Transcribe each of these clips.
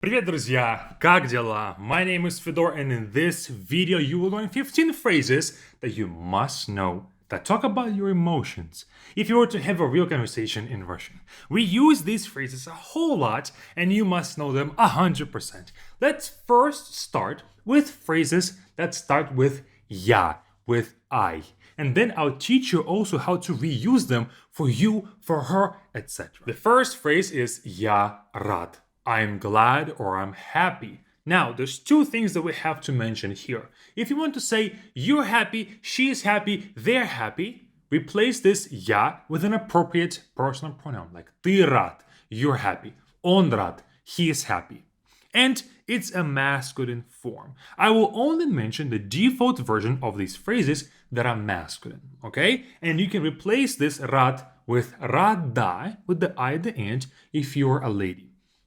Привет, друзья! Как дела? My name is Fedor, and in this video you will learn 15 phrases that you must know that talk about your emotions. If you were to have a real conversation in Russian, we use these phrases a whole lot and you must know them 100%. Let's first start with phrases that start with ya, with I. And then I'll teach you also how to reuse them for you, for her, etc. The first phrase is я рад. I'm glad or I'm happy. Now, there's two things that we have to mention here. If you want to say you're happy, she's happy, they're happy, replace this я with an appropriate personal pronoun like ты рад, you're happy, он рад, he is happy. And it's a masculine form. I will only mention the default version of these phrases that are masculine, okay? And you can replace this рад with рада with the I at the end if you're a lady.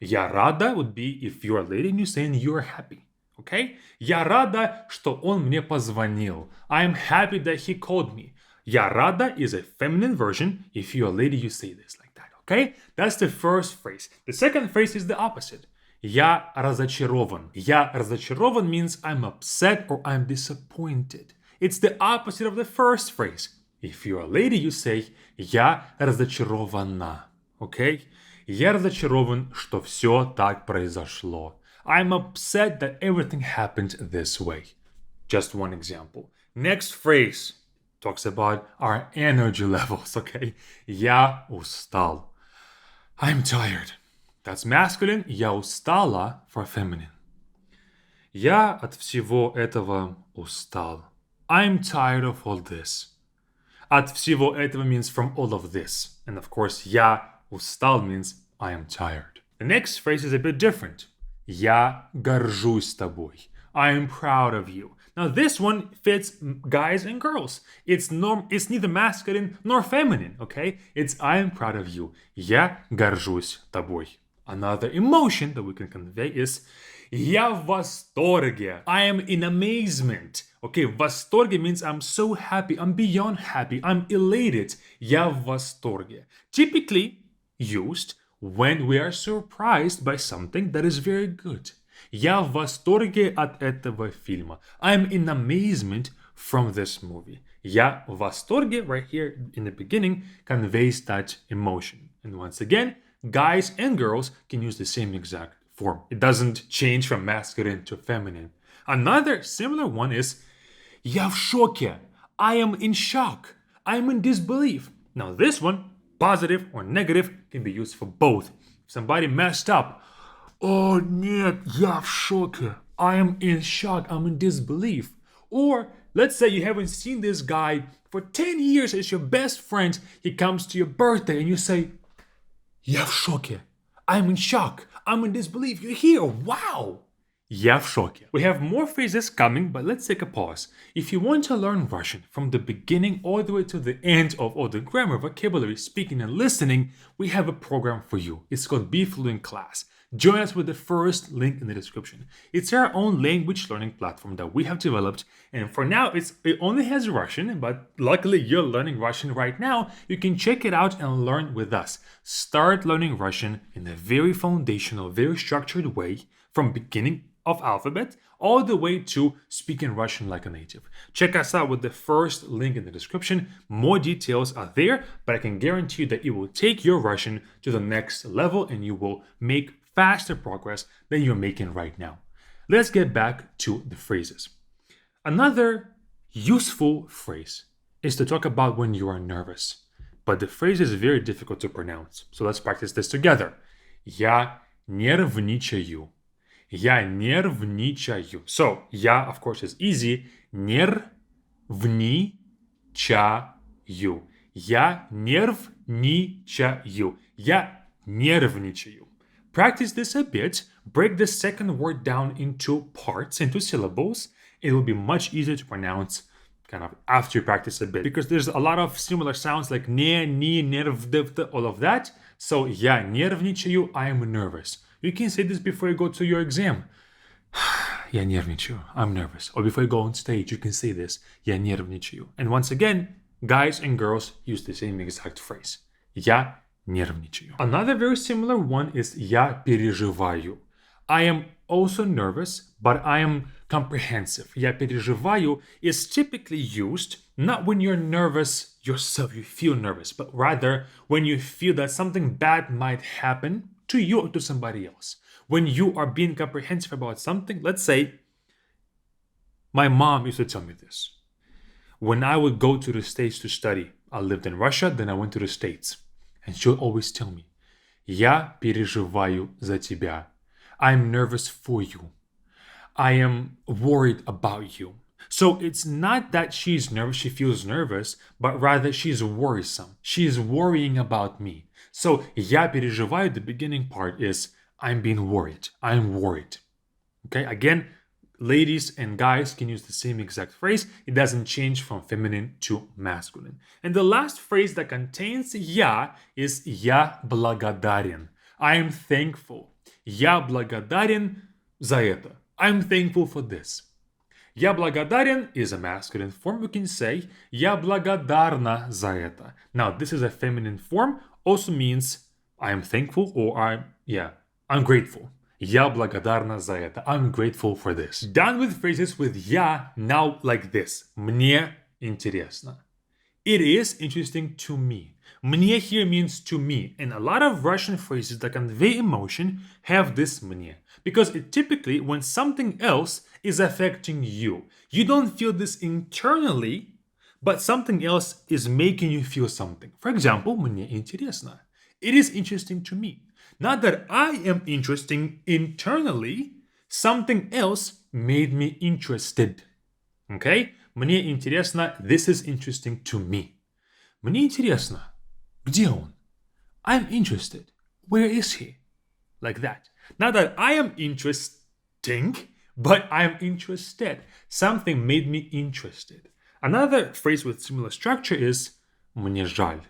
Я рада would be if you're a lady and you're saying you're happy. Okay? Я рада, что он мне позвонил. I'm happy that he called me. Я рада is a feminine version. If you're a lady, you say this like that. Okay? That's the first phrase. The second phrase is the opposite. Я разочарован. Я разочарован means I'm upset or I'm disappointed. It's the opposite of the first phrase. If you're a lady, you say я разочарована. Okay? Я разочарован, что все так произошло. I'm upset that everything happened this way. Just one example. Next phrase talks about our energy levels, okay? Я устал. I'm tired. That's masculine. Я устала for feminine. Я от всего этого устал. I'm tired of all this. От всего этого means from all of this. And of course, я устал means I am tired. The next phrase is a bit different. Я горжусь тобой. I am proud of you. Now this one fits guys and girls. It's neither masculine nor feminine, okay? It's I am proud of you. Я горжусь тобой. Another emotion that we can convey is я в восторге. I am in amazement. Okay, в восторге means I'm so happy. I'm beyond happy. I'm elated. Я в восторге. Typically used when we are surprised by something that is very good. Я в восторге от этого фильма. I'm in amazement from this movie. Я в восторге right here in the beginning conveys that emotion. And once again, guys and girls can use the same exact form. It doesn't change from masculine to feminine. Another similar one is я в шоке. I am in shock. I am in disbelief. Now this one, positive or negative, can be used for both. If somebody messed up, oh нет, я в шоке. I am in shock. I'm in disbelief. Or let's say you haven't seen this guy for 10 years as your best friend. He comes to your birthday and you say, я в шоке. I'm in shock. I'm in disbelief. You're here. Wow. Я в шоке. We have more phrases coming, but let's take a pause. If you want to learn Russian from the beginning all the way to the end of all the grammar, vocabulary, speaking, and listening, we have a program for you. It's called Be Fluent Class. Join us with the first link in the description. It's our own language learning platform that we have developed, and for now it only has Russian, but luckily you're learning Russian right now. You can check it out and learn with us. Start learning Russian in a very foundational, very structured way from beginning of alphabet all the way to speaking Russian like a native. Check us out with the first link in the description. More details are there, but I can guarantee you that it will take your Russian to the next level and you will make faster progress than you're making right now. Let's get back to the phrases. Another useful phrase is to talk about when you are nervous, but the phrase is very difficult to pronounce. So let's practice this together. Я нервничаю. Я нервничаю. So, я, of course, is easy. Нервничаю. Я нервничаю. Я нервничаю. Practice this a bit. Break the second word down into parts, into syllables. It will be much easier to pronounce kind of after you practice a bit. Because there's a lot of similar sounds like не, ни, нерв, all of that. So, я нервничаю. I am nervous. You can say this before you go to your exam. Я нервничаю. I'm nervous. Or before you go on stage, you can say this. Я нервничаю. And once again, guys and girls use the same exact phrase. Я нервничаю. Another very similar one is я переживаю. I am also nervous, but I am comprehensive. Я переживаю is typically used not when you're nervous yourself, you feel nervous, but rather when you feel that something bad might happen to you or to somebody else. When you are being comprehensive about something, let's say, my mom used to tell me this. When I would go to the States to study, I lived in Russia, then I went to the States. And she would always tell me, Я переживаю за тебя. I'm nervous for you. I am worried about you. So it's not that she's nervous, she feels nervous, but rather she's worrisome. She's worrying about me. So я переживаю, the beginning part is I'm being worried. I'm worried. Okay, again, ladies and guys can use the same exact phrase. It doesn't change from feminine to masculine. And the last phrase that contains я is я благодарен. I am thankful. Я благодарен за это. I'm thankful for this. Я благодарен is a masculine form. We can say я благодарна за это. Now, this is a feminine form. Also means I am thankful or I'm grateful. Я благодарна за это. I'm grateful for this. Done with phrases with я, now like this. Мне интересно. It is interesting to me. Мне here means to me, and a lot of Russian phrases that convey emotion have this мне, because it typically when something else is affecting you. You don't feel this internally, but something else is making you feel something. For example, мне интересно. It is interesting to me. Not that I am interesting internally, something else made me interested. Okay? Мне интересно, this is interesting to me. Мне интересно, где он? I'm interested. Where is he? Like that. Not that I am interesting, but I am interested. Something made me interested. Another phrase with similar structure is мне жаль.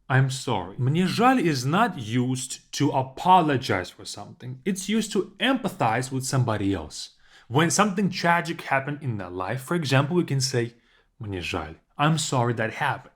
I'm sorry. Мне жаль is not used to apologize for something. It's used to empathize with somebody else. When something tragic happened in their life, for example, we can say мне жаль. I'm sorry that happened.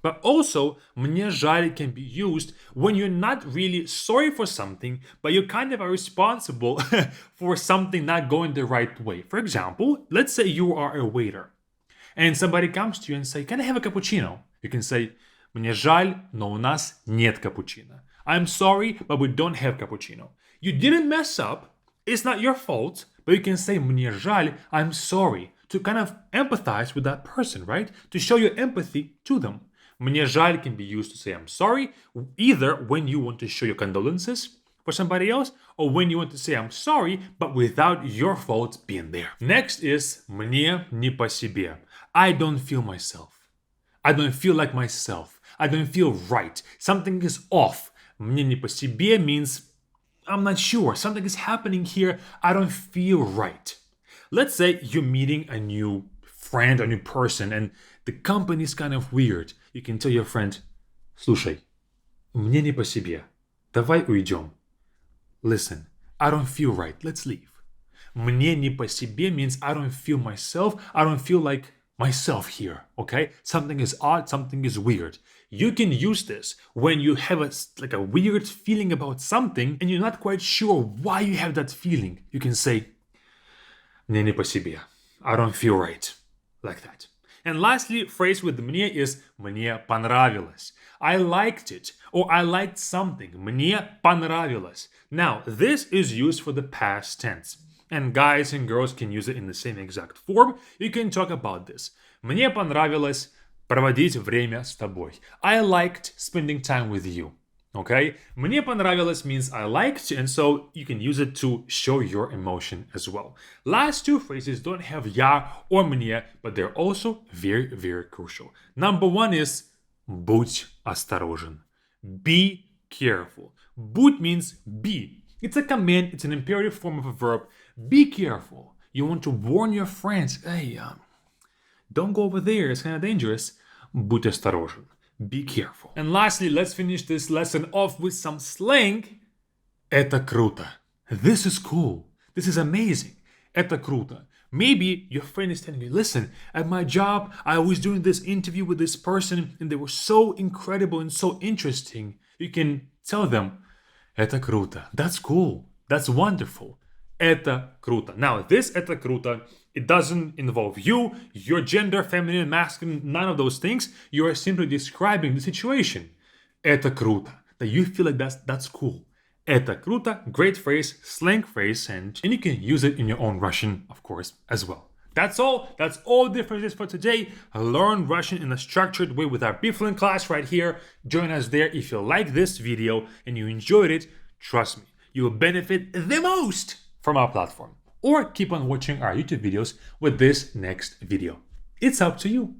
But also, мне жаль can be used when you're not really sorry for something, but you kind of are responsible for something not going the right way. For example, let's say you are a waiter and somebody comes to you and say, can I have a cappuccino? You can say, мне жаль, но у нас нет капучино. I'm sorry, but we don't have cappuccino. You didn't mess up. It's not your fault, but you can say, мне жаль, I'm sorry, to kind of empathize with that person, right? To show your empathy to them. Мне жаль can be used to say I'm sorry, either when you want to show your condolences for somebody else, or when you want to say I'm sorry, but without your fault being there. Next is мне не по себе. I don't feel myself. I don't feel like myself. I don't feel right. Something is off. Мне не по себе means I'm not sure. Something is happening here. I don't feel right. Let's say you're meeting a new friend, a new person, and the company is kind of weird. You can tell your friend, слушай, мне не по себе. Давай уйдем. Listen, I don't feel right. Let's leave. Мне не по себе means I don't feel myself. I don't feel like myself here, okay? Something is odd, something is weird. You can use this when you have a weird feeling about something and you're not quite sure why you have that feeling. You can say, мне не по себе. I don't feel right. Like that. And lastly, phrase with мне is мне понравилось. I liked it, or I liked something. Мне понравилось. Now, this is used for the past tense. And guys and girls can use it in the same exact form. You can talk about this. Мне понравилось проводить время с тобой. I liked spending time with you. Okay? Мне понравилось means I liked, and so you can use it to show your emotion as well. Last two phrases don't have я or мне, but they're also very, very crucial. Number one is будь осторожен. Be careful. Будь means be. It's a command, it's an imperative form of a verb. Be careful. You want to warn your friends, hey, don't go over there, it's kind of dangerous. Будь осторожен. Be careful. And lastly, let's finish this lesson off with some slang. Это круто. This is cool. This is amazing. Это круто. Maybe your friend is telling you, listen, at my job, I was doing this interview with this person and they were so incredible and so interesting. You can tell them, это круто. That's cool. That's wonderful. Это круто. Now, this это круто, it doesn't involve you, your gender, feminine, masculine, none of those things. You are simply describing the situation. Это круто. That you feel like that's cool. Это круто, great phrase, slang phrase, and you can use it in your own Russian, of course, as well. That's all the phrases for today. Learn Russian in a structured way with our BFluent class right here. Join us there if you like this video and you enjoyed it. Trust me, you will benefit the most from our platform. Or keep on watching our YouTube videos with this next video. It's up to you.